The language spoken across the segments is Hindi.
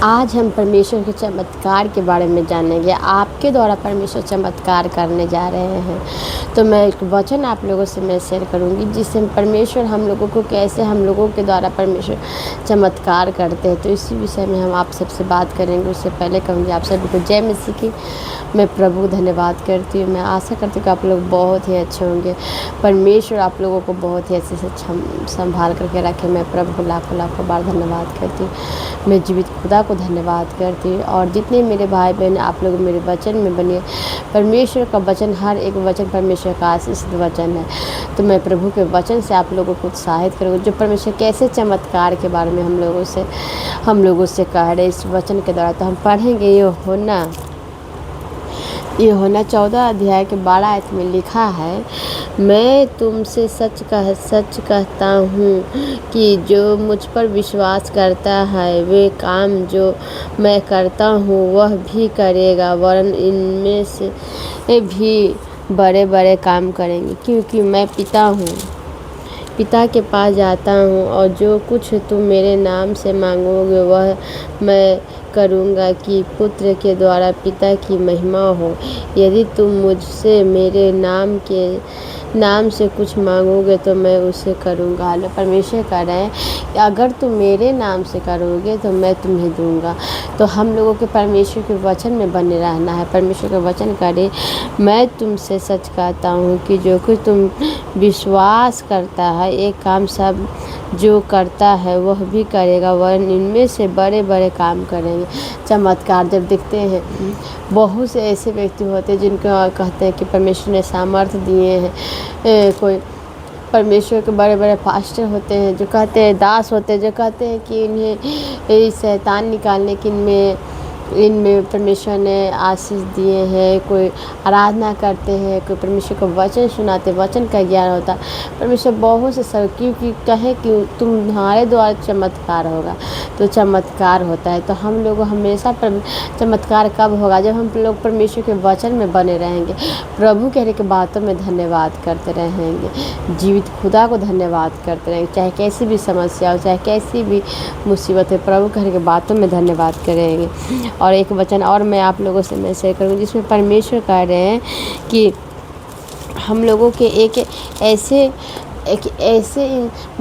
आज हम परमेश्वर के चमत्कार के बारे में जानेंगे। आपके द्वारा परमेश्वर चमत्कार करने जा रहे हैं। तो मैं एक वचन आप लोगों से मैं शेयर करूंगी, जिससे परमेश्वर हम लोगों को कैसे हम लोगों के द्वारा परमेश्वर चमत्कार करते हैं। तो इसी विषय में हम आप सबसे बात करेंगे। उससे पहले कहूँगी आप सभी को जय मसीह की। मैं प्रभु धन्यवाद करती हूँ। मैं आशा करती हूँ कि आप लोग बहुत ही अच्छे होंगे। परमेश्वर आप लोगों को बहुत ही अच्छे से संभाल करके रखे। मैं प्रभु को लाखों लाखों बार धन्यवाद करती हूँ। मैं जीवित खुदा को धन्यवाद करती हूँ। और जितने मेरे भाई बहन आप लोग मेरे वचन में बने, परमेश्वर का वचन, हर एक वचन परमेश्वर का आशीषित वचन है। तो मैं प्रभु के वचन से आप लोगों को उत्साहित करूँगी, जो परमेश्वर कैसे चमत्कार के बारे में हम लोगों से कह रहे इस वचन के द्वारा। तो हम पढ़ेंगे यूहन्ना 14 अध्याय के 12 आयत में लिखा है, मैं तुमसे सच कहता हूँ कि जो मुझ पर विश्वास करता है वे काम जो मैं करता हूँ वह भी करेगा, वरन इनमें से भी बड़े बड़े काम करेंगे, क्योंकि मैं पिता के पास जाता हूँ। और जो कुछ तुम मेरे नाम से मांगोगे वह मैं करूँगा, कि पुत्र के द्वारा पिता की महिमा हो। यदि तुम मुझसे मेरे नाम से कुछ मांगोगे तो मैं उसे करूँगा। हाल परमेश्वर कह रहे हैं कि अगर तुम मेरे नाम से करोगे तो मैं तुम्हें दूंगा। तो हम लोगों के परमेश्वर के वचन में बने रहना है। परमेश्वर का वचन करे, मैं तुमसे सच कहता हूँ कि जो कुछ तुम विश्वास करता है एक काम सब जो करता है वह भी करेगा, वरन इनमें से बड़े बड़े काम करेंगे। चमत्कार जब दिखते हैं, बहुत से ऐसे व्यक्ति होते हैं जिनको कहते हैं कि परमेश्वर ने सामर्थ्य दिए हैं। कोई परमेश्वर के बड़े बड़े पास्टर होते हैं जो कहते हैं, दास होते हैं जो कहते हैं कि इन्हें शैतान निकालने की इनमें परमेश्वर ने आशीष दिए हैं। कोई आराधना करते हैं, कोई परमेश्वर का वचन सुनाते, वचन का ज्ञान होता। परमेश्वर बहुत से सब क्योंकि कहे कि तुम्हारे द्वारा चमत्कार होगा, तो चमत्कार होता है। तो हम लोग हमेशा चमत्कार कब होगा? जब हम लोग परमेश्वर के वचन में बने रहेंगे, प्रभु कहने की बातों में धन्यवाद करते रहेंगे, जीवित खुदा को धन्यवाद करते रहेंगे। चाहे कैसी भी समस्या हो, चाहे कैसी भी मुसीबत है, प्रभु कहने की बातों में धन्यवाद करेंगे। और एक वचन और मैं आप लोगों से मैं शेयर करूँगी, जिसमें परमेश्वर कह रहे हैं कि हम लोगों के एक ऐसे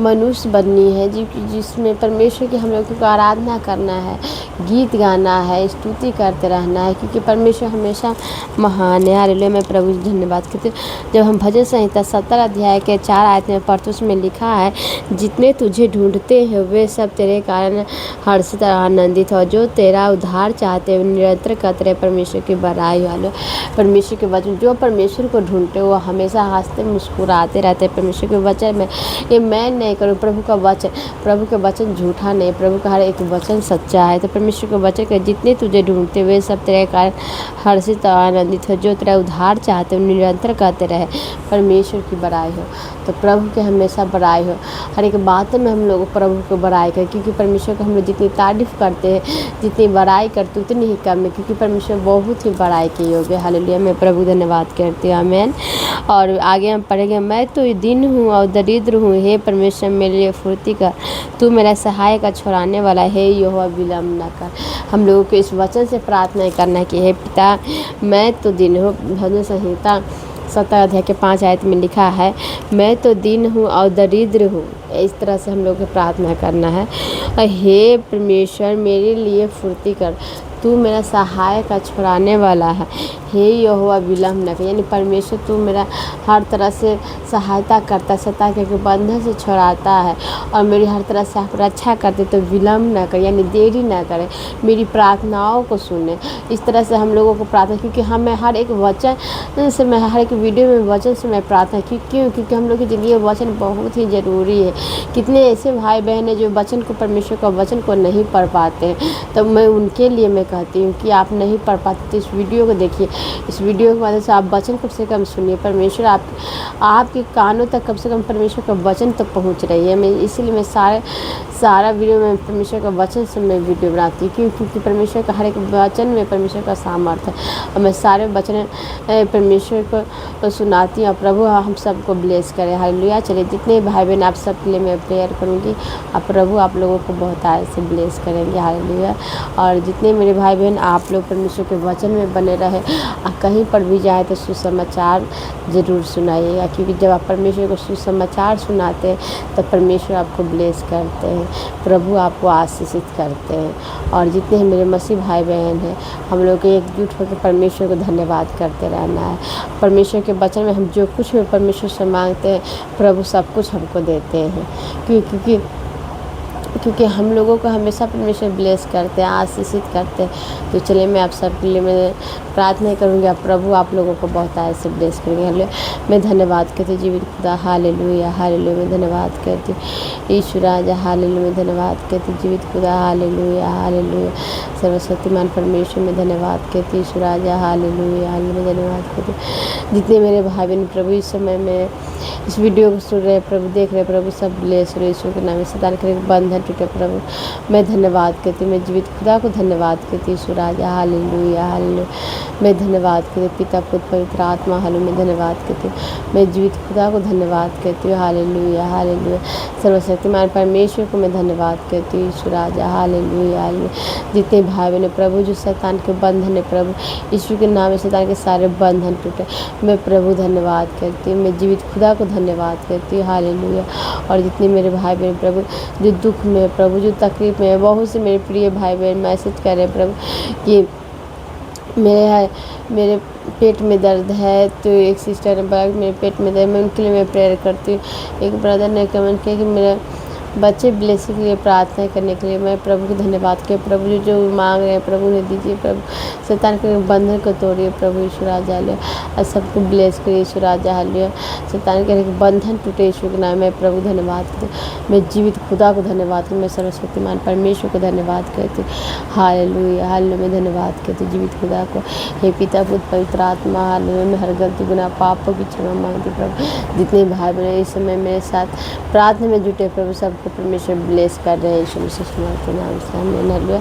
मनुष्य बननी है जिसमें परमेश्वर की हम लोगों को आराधना करना है, गीत गाना है, स्तुति करते रहना है, क्योंकि परमेश्वर हमेशा महान है। हालेलुया। मैं प्रभु जी धन्यवाद करती हूँ। जब हम भजन संहिता 17 अध्याय के 4 आयत में पढ़ते, उसमें लिखा है, जितने तुझे ढूंढते हैं वे सब तेरे कारण हर्षित आनंदित हो, जो तेरा उद्धार चाहते हैं निरंतर करते रहे परमेश्वर की बड़ाई। वालो परमेश्वर के वचन, जो परमेश्वर को ढूंढते वो हमेशा हंसते मुस्कुराते रहते हैं। परमेश्वर के वचन में ये मैं नहीं करूँ, प्रभु का वचन झूठा नहीं, प्रभु का हर एक वचन सच्चा है। तो परमेश्वर के वचन के जितने तुझे ढूंढते वे सब तेरे कारण हर्षित और आनंदित हो, जो तेरा उद्धार चाहते हो निरंतर करते रहे परमेश्वर की बड़ाई हो। तो प्रभु के हमेशा बड़ाई हो, हर एक बात में हम लोग प्रभु को बड़ाई करें, क्योंकि परमेश्वर को हम लोग जितनी तारीफ़ करते हैं, जितनी बड़ाई करते उतनी ही कम है, क्योंकि परमेश्वर बहुत ही बड़ाई के योग्य है। हालेलुया। मैं प्रभु धन्यवाद करती हूँ। आमीन। और आगे हम पढ़ेंगे, मैं तो दिन हूँ और दरिद्र हूँ, हे परमेश्वर मेरे लिए फुर्ती कर, तू मेरा सहाय का छुड़ाने वाला है, यहोवा विलम्ब न कर। हम लोगों को इस वचन से प्रार्थना करना कि हे पिता, मैं तो दिन हूँ। भजन संहिता 17 अध्याय के 5 आयत में लिखा है, मैं तो दिन हूँ और दरिद्र हूँ। इस तरह से हम लोग को प्रार्थना करना है। और हे परमेश्वर मेरे लिए फुर्ती कर, तू मेरा सहाय का छुड़ाने वाला है, हे यहोवा विलम्ब न कर। यानी परमेश्वर तू मेरा हर तरह से सहायता करता, सता के बंधन से छुड़ाता है और मेरी हर तरह से आप रक्षा करते, तो विलम्ब न कर, यानी देरी ना करें, मेरी प्रार्थनाओं को सुने। इस तरह से हम लोगों को प्रार्थना, क्योंकि हमें हर एक वचन से, मैं हर एक वीडियो में वचन से मैं प्रार्थना क्योंकि हम लोग की ज़िंदगी में वचन बहुत ही ज़रूरी है। कितने ऐसे भाई बहन हैं जो वचन को, परमेश्वर का वचन को नहीं पढ़ पाते हैं, तो मैं उनके लिए मैं कहती हूँ कि आप नहीं पढ़ पाते तो इस वीडियो को देखिए। इस वीडियो की मदद से आप वचन कम से कम सुनिए। परमेश्वर आपके कानों तक कम से कम परमेश्वर का वचन तक पहुँच रही है। मैं इसीलिए मैं सारा वीडियो में परमेश्वर का वचन से मैं वीडियो बनाती हूँ, क्योंकि परमेश्वर का हर एक वचन में परमेश्वर का सामर्थ्य है। और मैं सारे वचन परमेश्वर को सुनाती हूँ। और प्रभु हम सबको ब्लेस करें। हालेलुया। चलिए जितने भाई बहन आप सब के लिए मैं प्रेयर करूँगी, और प्रभु आप लोगों को बहुत आय से ब्लेस करेंगे। हालेलुया। और जितने मेरे भाई बहन आप लोग परमेश्वर के वचन में बने रहे, और कहीं पर भी जाए तो सुसमाचार ज़रूर सुनाइएगा, क्योंकि जब आप परमेश्वर को सुसमाचार सुनाते हैं तो परमेश्वर आपको ब्लेस करते हैं, प्रभु आपको आशीषित करते हैं। और जितने मेरे मसीह भाई बहन हैं, हम लोग एकजुट होकर परमेश्वर को धन्यवाद करते रहना है। परमेश्वर के वचन में हम जो कुछ भी परमेश्वर से मांगते हैं, प्रभु सब कुछ हमको देते हैं, क्योंकि हम लोगों को हमेशा परमेश्वर ब्लेस करते हैं, आशीषित करते हैं। तो चलिए मैं आप सबके लिए मैं प्रार्थना करूँगी, आप प्रभु आप लोगों को बहुत आय से ब्लेस करेंगे। हालेलुया। मैं धन्यवाद करती हूँ जीवित खुदा। Hallelujah hallelujah. मैं धन्यवाद करती हूँ यीशु राजा। हालेलुया। मैं धन्यवाद करती हूँ जीवित खुदा। Hallelujah hallelujah. सर्वशक्तिमान परमेश्वर में धन्यवाद करती हूँ यीशु राजा। Hallelujah hallelujah. मैं धन्यवाद करती हूँ जितने मेरे भाई बहन प्रभु इस समय में इस वीडियो को सुन रहे, प्रभु देख रहे, प्रभु सब ब्लेस रहे यीशु के नाम में। शैतान के बंधन टूटे प्रभु। मैं धन्यवाद करती हूँ, मैं जीवित खुदा को धन्यवाद करती हूँ यीशु राजा। Hallelujah hallelujah. मैं धन्यवाद करती हूँ पिता पुत्र पवित्र आत्मा। हालेलुया। मैं धन्यवाद करती हूँ, मैं जीवित खुदा को धन्यवाद करती हूँ। Hallelujah hallelujah. सर्वशक्तिमान परमेश्वर को मैं धन्यवाद करती हूँ यीशु राजा। Hallelujah hallelujah. जितने भाई बहन प्रभु जो शैतान के बंधन है, प्रभु यीशु के नाम में शैतान के सारे बंधन टूटे। मैं प्रभु धन्यवाद करती हूँ, मैं जीवित खुदा को धन्यवाद करती हूँ। हालेलुया। और जितने मेरे भाई बहन प्रभु जो दुख में, प्रभु जो तकलीफ में है, बहुत से मेरे प्रिय भाई बहन मैसेज कर रहे हैं प्रभु कि मेरे पेट में दर्द है। तो एक सिस्टर ने बोला कि मेरे पेट में दर्द, मैं उनके लिए मैं प्रेयर करती हूँ। एक ब्रदर ने कमेंट किया कि मेरा बच्चे ब्लेसिंग के लिए प्रार्थना करने के लिए। मैं प्रभु को धन्यवाद किया। प्रभु जो मांग रहे हैं प्रभु ने दीजिए। प्रभु शैतान के बंधन को तोड़िए प्रभु यीशु राजा। हालेलुया। और सबको ब्लेस करिए यीशु राजा। हालेलुया। शैतान के बंधन टूटे यीशु के नाम में। प्रभु धन्यवाद करती हूँ, मैं जीवित खुदा को धन्यवाद करती हूँ, मैं सर्वशक्तिमान परमेश्वर को धन्यवाद करती हूँ। Hallelujah hallelujah. मैं धन्यवाद करती हूँ जीवित खुदा को। हे पिता पुत्र पवित्र आत्मा। हालेलुया। मैं हर गलती गुनाह पापों की क्षमा मांगती प्रभु। जितने भाई बहन इस समय मेरे साथ प्रार्थना में जुटे प्रभु सबको परमेश्वर ब्लेस कर रहे हैं यीशु मसीह के नाम से। आमीन। हालेलुया।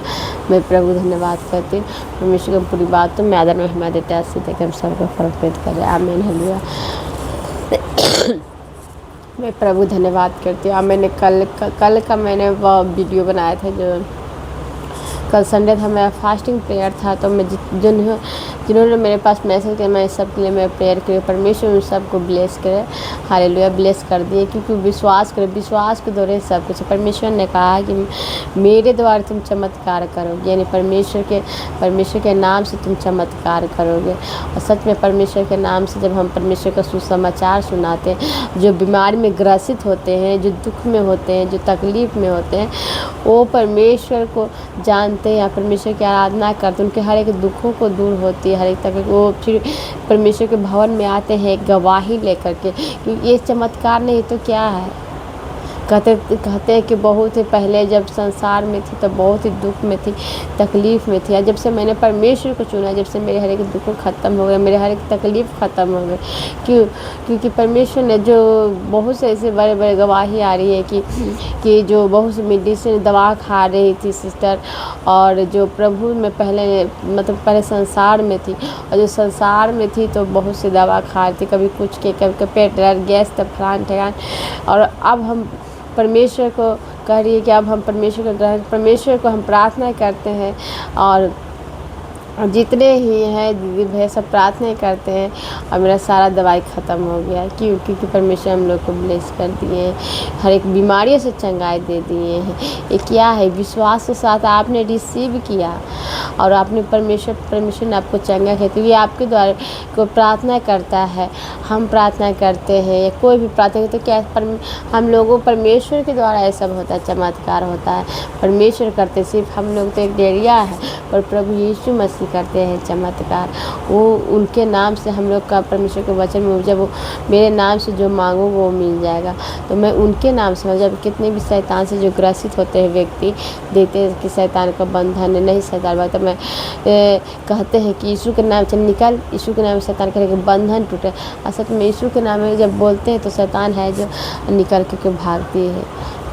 मैं प्रभु धन्यवाद करती हूँ। परमेश्वर की पूरी बातों में आदर में हमारे देते हैं, सीधे हम सबको फलप्रद करें। आमीन। हालेलुया। मैं प्रभु धन्यवाद करती हूँ। मैंने कल का मैंने वो वीडियो बनाया था, जो कल संडे था, मेरा फास्टिंग प्रेयर था। तो मैं जिन्होंने मेरे पास मैसेज किया, मैं सब के लिए मैं प्रेयर करी। परमेश्वर उन सबको ब्लेस करे। हालेलुया। ब्लेस कर दिए, क्योंकि विश्वास करें, विश्वास के द्वारा सब कुछ। परमेश्वर ने कहा कि मेरे द्वारा तुम चमत्कार करोगे, यानी परमेश्वर के नाम से तुम चमत्कार करोगे। और सच में परमेश्वर के नाम से जब हम परमेश्वर का सुसमाचार सुनाते हैं, जो बीमारी में ग्रसित होते हैं, जो दुख में होते हैं, जो तकलीफ़ में होते हैं, वो परमेश्वर को जानते हैं या परमेश्वर की आराधना करते हैं, उनके हर एक दुखों को दूर होती है, हर एक तक वो फिर परमेश्वर के भवन में आते हैं गवाही लेकर के। क्योंकि ये चमत्कार नहीं तो क्या है। कहते हैं कि बहुत ही पहले जब संसार में थी तो बहुत ही दुख में थी, तकलीफ़ में थी। जब से मैंने परमेश्वर को चुना, जब से मेरे हर एक दुख ख़त्म हो गए, मेरे हर एक तकलीफ़ ख़त्म हो गए। क्योंकि परमेश्वर ने जो बहुत से ऐसे बड़े बड़े गवाही आ रही है कि जो बहुत सी मेडिसिन दवा खा रही थी सिस्टर, और जो प्रभु में पहले संसार में थी, और जो संसार में थी तो बहुत सी दवा खा रही थी, कभी कुछ के कभी पेट दर्द, गैस, तब फलान ठेकान। और अब हम परमेश्वर को कह रही है कि अब हम परमेश्वर को हम प्रार्थना करते हैं, और जितने ही हैं दीदी भैया सब प्रार्थना करते हैं, और मेरा सारा दवाई ख़त्म हो गया। क्योंकि परमेश्वर हम लोग को ब्लेस कर दिए हैं, हर एक बीमारियों से चंगाई दे दिए हैं। ये क्या है? विश्वास के साथ आपने रिसीव किया और आपने परमेश्वर ने आपको चंगा किया। तो ये आपके द्वारा को प्रार्थना करता है, हम प्रार्थना करते हैं, या कोई भी प्रार्थना करते, तो क्या हम लोगों परमेश्वर के द्वारा ये सब होता है, चमत्कार होता है। परमेश्वर करते, सिर्फ हम लोग तो एक डेरिया है, और प्रभु यीशु मसीह करते हैं चमत्कार। वो उनके नाम से हम लोग का परमेश्वर के वचन में जब वो मेरे नाम से जो मांगो वो मिल जाएगा, तो मैं उनके नाम से जब कितने भी शैतान से जो ग्रसित होते हैं व्यक्ति देते हैं कि शैतान का बंधन नहीं शैतान भाई, तो मैं कहते हैं कि यीशु के नाम से निकल, यीशु के नाम से शैतान के बंधन टूटे। असल में यीशु के नाम में जब बोलते हैं तो शैतान है जो निकल के भागती है।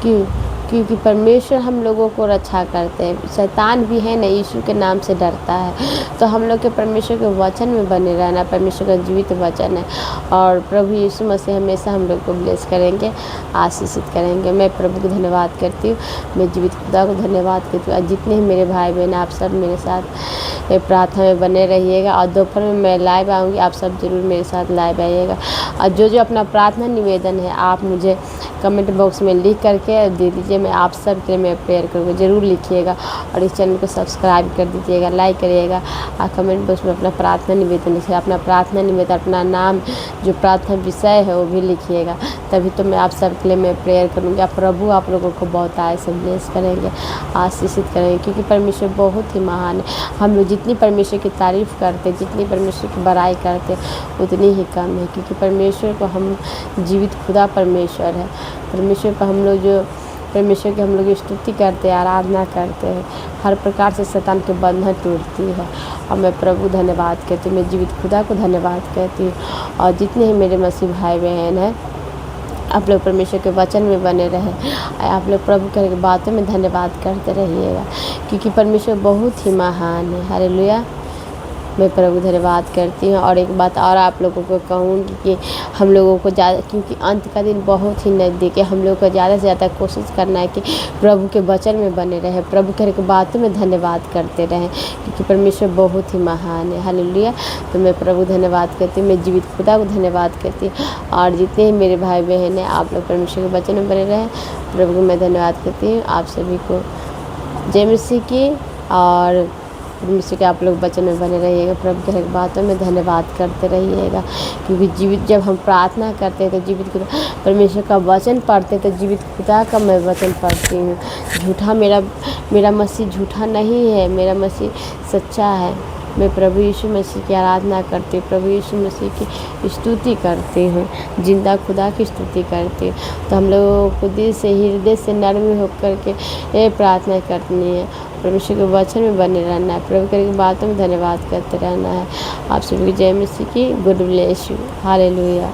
क्यों? क्योंकि परमेश्वर हम लोगों को रक्षा करते हैं। शैतान भी है ना यीशु के नाम से डरता है। तो हम लोग के परमेश्वर के वचन में बने रहना, परमेश्वर का जीवित वचन है, और प्रभु यीशु मसीह हमेशा हम लोग को ब्लेस करेंगे, आशीषित करेंगे। मैं प्रभु को धन्यवाद करती हूँ, मैं जीवित खुदा को धन्यवाद करती हूँ। और जितने ही मेरे भाई बहन आप सब मेरे साथ प्रार्थना में बने रहिएगा, और दोपहर में मैं लाइव आऊँगी, आप सब ज़रूर मेरे साथ लाइव आइएगा। और जो अपना प्रार्थना निवेदन है आप मुझे कमेंट बॉक्स में लिख करके दे दीजिए। मैं आप सब के लिए मैं प्रेयर करूँगी, ज़रूर लिखिएगा। और इस चैनल को सब्सक्राइब कर दीजिएगा, लाइक करिएगा, और कमेंट बॉक्स में अपना प्रार्थना निवेदन लिखिएगा। अपना प्रार्थना निवेदन, अपना नाम, जो प्रार्थना विषय है वो भी लिखिएगा, तभी तो मैं आप सब के लिए मैं प्रेयर करूँगी। प्रभु आप लोगों को बहुत आय से ब्लेस करेंगे, आशीषित करेंगे, क्योंकि परमेश्वर बहुत ही महान है। हम लोग जितनी परमेश्वर की तारीफ़ करते, जितनी परमेश्वर की बड़ाई करते, उतनी ही कम है, क्योंकि परमेश्वर को हम जीवित खुदा परमेश्वर है। परमेश्वर को हम लोग जो परमेश्वर की हम लोग स्तुति करते हैं, आराधना करते हैं, हर प्रकार से शैतान के बंधन टूटती है। और मैं प्रभु धन्यवाद कहती हूँ, मैं जीवित खुदा को धन्यवाद कहती हूँ। और जितने ही मेरे मसीह भाई बहन हैं, आप लोग परमेश्वर के वचन में बने रहें, आप लोग प्रभु के बातों में धन्यवाद करते रहिएगा, क्योंकि परमेश्वर बहुत ही महान है। हालेलुया। मैं प्रभु धन्यवाद करती हूँ। और एक बात और आप लोगों को कहूँगी कि हम लोगों को ज़्यादा, क्योंकि अंत का दिन बहुत ही नज़दीक है, हम लोग को ज़्यादा से ज़्यादा कोशिश करना है कि प्रभु के वचन में बने रहें, प्रभु के बातों में धन्यवाद करते रहें, क्योंकि परमेश्वर बहुत ही महान है। हालेलुया। तो मैं प्रभु धन्यवाद करती हूँ, मैं जीवित खुदा को धन्यवाद करती हूँ। और जितने ही मेरे भाई बहन हैं आप लोग परमेश्वर के वचन में बने रहें, प्रभु को मैं धन्यवाद करती हूँ। आप सभी को जय मसीह की। और परमेश्वर के आप लोग वचन में बने रहिएगा, प्रभु के हर बातों में धन्यवाद करते रहिएगा, क्योंकि जीवित जब हम प्रार्थना करते हैं तो जीवित खुदा परमेश्वर का वचन पढ़ते तो जीवित खुदा का मैं वचन पढ़ती हूँ। झूठा मेरा मसीह झूठा नहीं है, मेरा मसीह सच्चा है। मैं प्रभु यीशु मसीह की आराधना करती हूँ, प्रभु यीशु मसीह की स्तुति करती हूँ, जिंदा खुदा की स्तुति करती हूँ। तो हम लोगों को दिल से हृदय से नर्म होकर के ये प्रार्थना करनी है, परमेश्वर के वचन में बने रहना है, प्रभु की बातों में धन्यवाद करते रहना है। आप सभी की जय मसीह की। Good bless you. हालेलुया।